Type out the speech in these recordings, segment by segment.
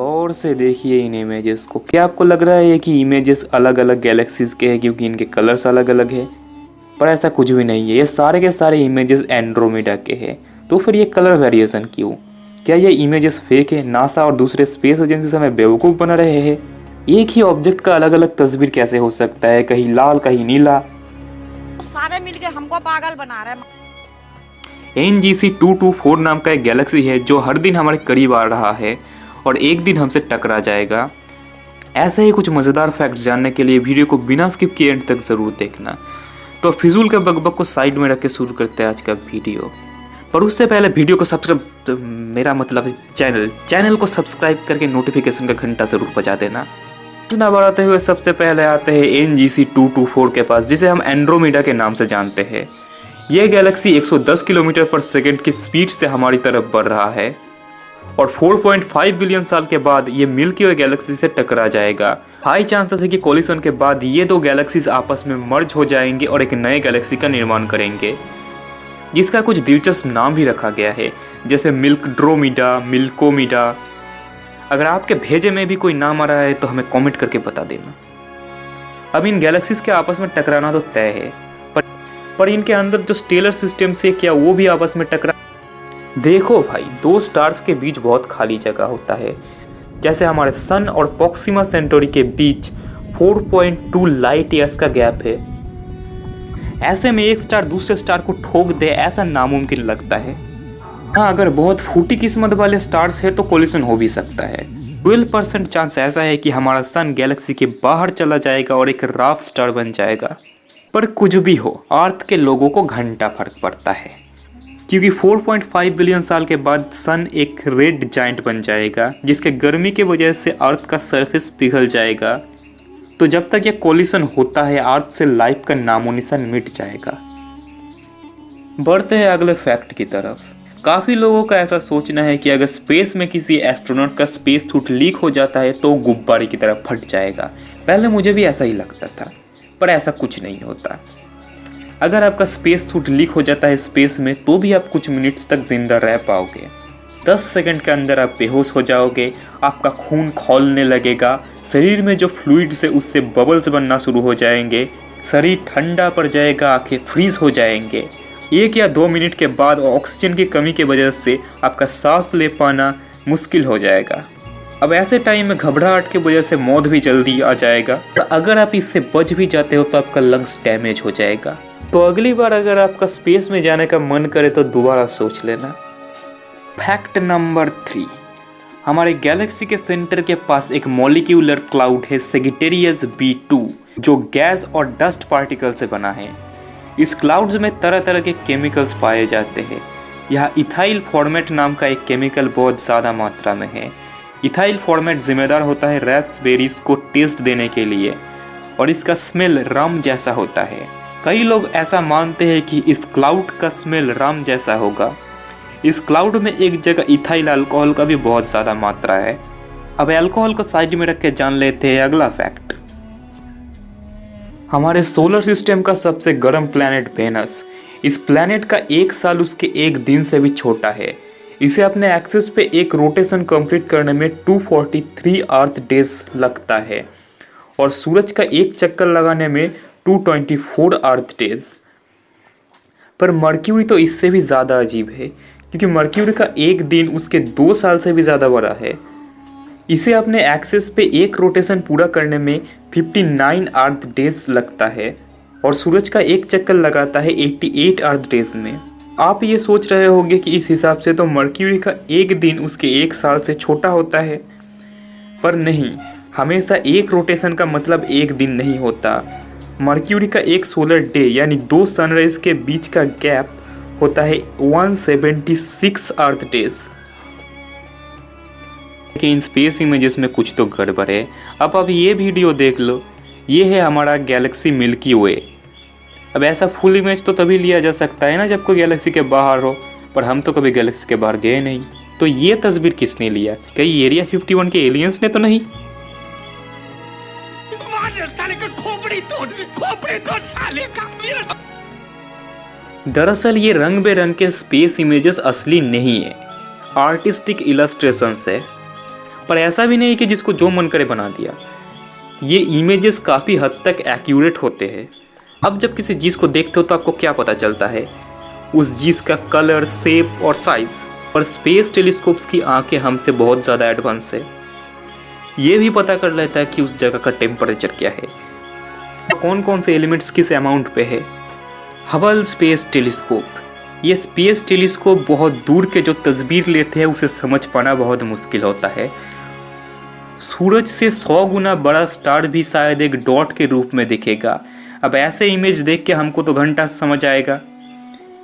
गौर से देखिए इन इमेजेस को। क्या आपको लग रहा है कि इमेजेस अलग अलग गैलेक्सीज के हैं क्योंकि इनके कलर्स अलग अलग है? पर ऐसा कुछ भी नहीं है, ये सारे के सारे इमेजेस एंड्रोमेडा के हैं। तो फिर ये कलर वेरिएशन क्यों? क्या ये इमेजेस फेक है? नासा और दूसरे स्पेस एजेंसी हमें बेवकूफ़ बना रहे हैं? एक ही ऑब्जेक्ट का अलग अलग तस्वीर कैसे हो सकता है, कहीं लाल कहीं नीला? सारे मिलके हमको पागल बना रहे हैं। NGC 224 नाम का एक गैलेक्सी है जो हर दिन हमारे करीब आ रहा है और एक दिन हमसे टकरा जाएगा। ऐसे ही कुछ मज़ेदार फैक्ट्स जानने के लिए वीडियो को बिना स्किप किए एंड तक ज़रूर देखना। तो फिजूल के बकबक को साइड में रख के शुरू करते हैं आज का वीडियो। पर उससे पहले वीडियो को चैनल को सब्सक्राइब करके नोटिफिकेशन का घंटा ज़रूर बजा देना। ना बढ़ाते हुए सबसे पहले आते हैं NGC 224 के पास, जिसे हम एंड्रोमेडा के नाम से जानते हैं। यह गैलेक्सी 110 किलोमीटर पर सेकंड की स्पीड से हमारी तरफ बढ़ रहा है और 4.5 बिलियन साल के बाद ये मिल्की वे गैलेक्सी से टकरा जाएगा। हाई चांसेस है कि कोलिशन के बाद ये दो गैलेक्सीज आपस में मर्ज हो जाएंगे और एक नए गैलेक्सी का निर्माण करेंगे, जिसका कुछ दिलचस्प नाम भी रखा गया है, जैसे मिल्कडरोमीडा, मिल्कोमीडा। अगर आपके भेजे में भी कोई नाम आ रहा है तो हमें कमेंट करके बता देना। अब इन गैलेक्सीज के आपस में टकराना तो तय है, पर इनके अंदर जो स्टेलर सिस्टम से क्या वो भी आपस में टकरा? देखो भाई, दो स्टार्स के बीच बहुत खाली जगह होता है। जैसे हमारे सन और प्रोक्सिमा सेंटोरी के बीच 4.2 लाइट ईयर्स का गैप है। ऐसे में एक स्टार दूसरे स्टार को ठोक दे ऐसा नामुमकिन लगता है। हाँ, अगर बहुत फूटी किस्मत वाले स्टार्स है तो कोलिशन हो भी सकता है। 12% चांस ऐसा है कि हमारा सन गैलेक्सी के बाहर चला जाएगा और एक राफ स्टार बन जाएगा। पर कुछ भी हो, अर्थ के लोगों को घंटा फर्क पड़ता है, क्योंकि 4.5 बिलियन साल के बाद सन एक रेड जाइंट बन जाएगा, जिसके गर्मी की वजह से अर्थ का सरफेस पिघल जाएगा। तो जब तक यह कोलिशन होता है, अर्थ से लाइफ का नामो निशान मिट जाएगा। बढ़ते हैं अगले फैक्ट की तरफ। काफ़ी लोगों का ऐसा सोचना है कि अगर स्पेस में किसी एस्ट्रोनॉट का स्पेस सूट लीक हो जाता है तो गुब्बारे की तरह फट जाएगा। पहले मुझे भी ऐसा ही लगता था, पर ऐसा कुछ नहीं होता। अगर आपका स्पेस सूट लीक हो जाता है स्पेस में, तो भी आप कुछ मिनट्स तक जिंदा रह पाओगे। 10 सेकंड के अंदर आप बेहोश हो जाओगे, आपका खून खौलने लगेगा, शरीर में जो फ्लूइड्स है उससे बबल्स बनना शुरू हो जाएंगे, शरीर ठंडा पड़ जाएगा, आंखें फ्रीज हो जाएंगे। 1 या 2 मिनट के बाद ऑक्सीजन की कमी की वजह से आपका सांस ले पाना मुश्किल हो जाएगा। अब ऐसे टाइम में घबराहट की वजह से मौत भी जल्दी आ जाएगा, और अगर आप इससे बच भी जाते हो तो आपका लंग्स डैमेज हो जाएगा। तो अगली बार अगर आपका स्पेस में जाने का मन करे तो दोबारा सोच लेना। फैक्ट नंबर 3, हमारे गैलेक्सी के सेंटर के पास एक मॉलिक्यूलर क्लाउड है सेजिटेरियस B2, जो गैस और डस्ट पार्टिकल से बना है। इस क्लाउड्स में तरह तरह के केमिकल्स पाए जाते हैं। यहाँ इथाइल फॉर्मेट नाम का एक केमिकल बहुत ज़्यादा मात्रा में है। इथाइल फॉर्मेट जिम्मेदार होता है रास्पबेरीज को टेस्ट देने के लिए, और इसका स्मेल रम जैसा होता है। कई लोग ऐसा मानते हैं कि इस क्लाउड का स्मेल रम जैसा होगा। इस क्लाउड में एक जगह इथाइल अल्कोहल का भी बहुत ज़्यादा मात्रा है। अब अल्कोहल को साइड में रख के जान लेते हैं अगला फैक्ट। हमारे सोलर सिस्टम का सबसे गर्म प्लैनेट वेनस, इस प्लैनेट का एक साल उसके एक दिन से भी छोटा है। इसे अपने एक्सिस पे एक रोटेशन कंप्लीट करने में 243 अर्थ डेज लगता है, और सूरज का एक चक्कर लगाने में 224 अर्थ डेज। पर मर्क्यूरी तो इससे भी ज़्यादा अजीब है, क्योंकि मर्क्यूरी का एक दिन उसके 2 साल से भी ज़्यादा बड़ा है। इसे अपने एक्सिस पे एक रोटेशन पूरा करने में 59 अर्थ डेज लगता है, और सूरज का एक चक्कर लगाता है 88 अर्थ डेज में। आप ये सोच रहे होंगे कि इस हिसाब से तो मर्क्यूरी का एक दिन उसके 1 साल से छोटा होता है, पर नहीं, हमेशा एक रोटेशन का मतलब एक दिन नहीं होता। मर्क्यूरी का एक सोलर डे यानी 2 सनराइज के बीच का गैप होता है 176 अर्थ डेज। इन स्पेस इमेजेस में कुछ तो गड़बड़ है। अब आप ये वीडियो देख लो, ये है हमारा गैलेक्सी मिल्की वे। अब ऐसा फुल इमेज तो तभी लिया जा सकता है ना जब कोई गैलेक्सी के बाहर हो, पर हम तो कभी गैलेक्सी के बाहर गए नहीं। तो ये तस्वीर किसने लिया? कहीं एरिया 51 के एलियंस ने तो नहीं? दरअसल ये रंग बेरंग के स्पेस इमेजेस असली नहीं है, आर्टिस्टिक इलस्ट्रेशंस है। पर ऐसा भी नहीं कि जिसको जो मन करे बना दिया। ये इमेजेस काफ़ी हद तक एक्यूरेट होते हैं। अब जब किसी चीज़ को देखते हो तो आपको क्या पता चलता है, उस चीज़ का कलर, शेप और साइज़। और स्पेस टेलीस्कोप्स की आंखें हमसे बहुत ज़्यादा एडवांस है। ये भी पता कर लेता है कि उस जगह का टेम्परेचर क्या है, कौन कौन से एलिमेंट्स किस अमाउंट पे है। हबल स्पेस टेलीस्कोप, ये स्पेस टेलीस्कोप बहुत दूर के जो तस्वीर लेते हैं उसे समझ पाना बहुत मुश्किल होता है। सूरज से 100 गुना बड़ा स्टार भी शायद एक डॉट के रूप में दिखेगा। अब ऐसे इमेज देख के हमको तो घंटा समझ आएगा।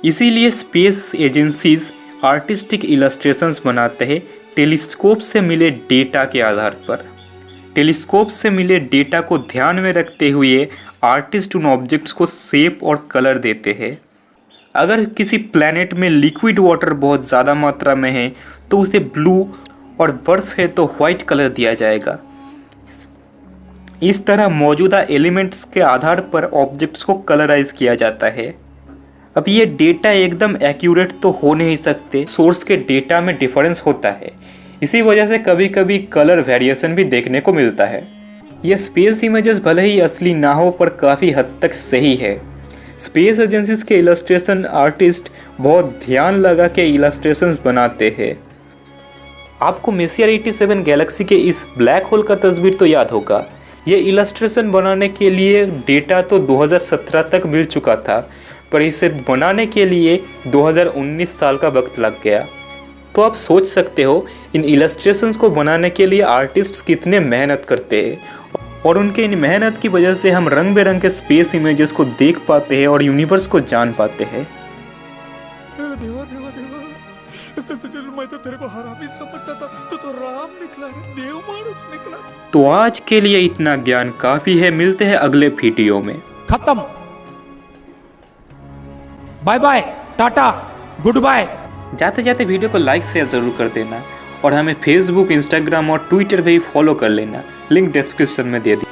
इसीलिए स्पेस एजेंसीज आर्टिस्टिक इलस्ट्रेशंस बनाते हैं टेलीस्कोप से मिले डेटा के आधार पर। टेलीस्कोप से मिले डेटा को ध्यान में रखते हुए आर्टिस्ट उन ऑब्जेक्ट्स को शेप और कलर देते हैं। अगर किसी प्लैनेट में लिक्विड वाटर बहुत ज़्यादा मात्रा में है तो उसे ब्लू, और बर्फ़ है तो वाइट कलर दिया जाएगा। इस तरह मौजूदा एलिमेंट्स के आधार पर ऑब्जेक्ट्स को कलराइज किया जाता है। अब ये डेटा एकदम एक्यूरेट तो हो नहीं सकते, सोर्स के डेटा में डिफरेंस होता है। इसी वजह से कभी कभी कलर वेरिएशन भी देखने को मिलता है। ये स्पेस इमेजेस भले ही असली ना हो पर काफ़ी हद तक सही है। स्पेस एजेंसीज के इलस्ट्रेशन आर्टिस्ट बहुत ध्यान लगा के इलस्ट्रेशंस बनाते हैं। आपको मेसियर 87 गैलेक्सी के इस ब्लैक होल का तस्वीर तो याद होगा। ये इलस्ट्रेशन बनाने के लिए डेटा तो 2017 तक मिल चुका था, पर इसे बनाने के लिए 2019 साल का वक्त लग गया। तो आप सोच सकते हो इन इलस्ट्रेशंस को बनाने के लिए आर्टिस्ट्स कितने मेहनत करते हैं, और उनके इन मेहनत की वजह से हम रंग बिरंगे स्पेस इमेजेस को देख पाते हैं और यूनिवर्स को जान पाते हैं। देवा देवा देवा, मैं तो तेरे को हरामी समझता था, तू तो राम निकला रे, देव मानुस निकला। तो आज के लिए इतना ज्ञान काफी है। मिलते हैं अगले वीडियो में। खत्म, bye bye, tata, goodbye. जाते जाते वीडियो को लाइक शेयर जरूर कर देना, और हमें फेसबुक, इंस्टाग्राम और ट्विटर पे भी फॉलो कर लेना। लिंक डिस्क्रिप्शन में दे दी।